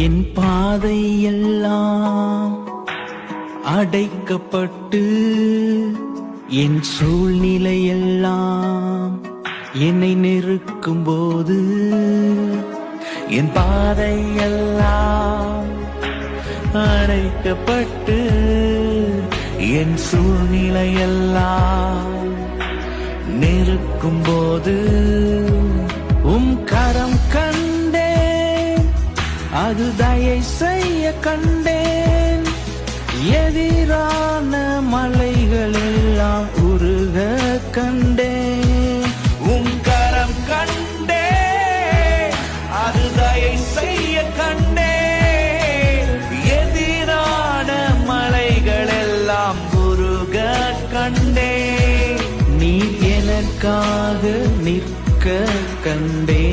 என் பாதை எல்லாம் அடைக்கப்பட்டு என் சூழ்நிலை எல்லாம் என்னை நெருக்கும் போது என் பாதை எல்லாம் அடைக்கப்பட்டு என் சூழ்நிலை எல்லாம் நெருக்கும் போது கரம் கண்டேன், அது தயை செய்ய கண்டேன். எதிரான மலைகள் எல்லாம் உருக கண்டேன். கரம் கண்டேன், அது தயை செய்ய கண்டேன். எதிரான மலைகள் எல்லாம் உருக கண்டேன். நீ எனக்காக நிற்க கண்டேன்.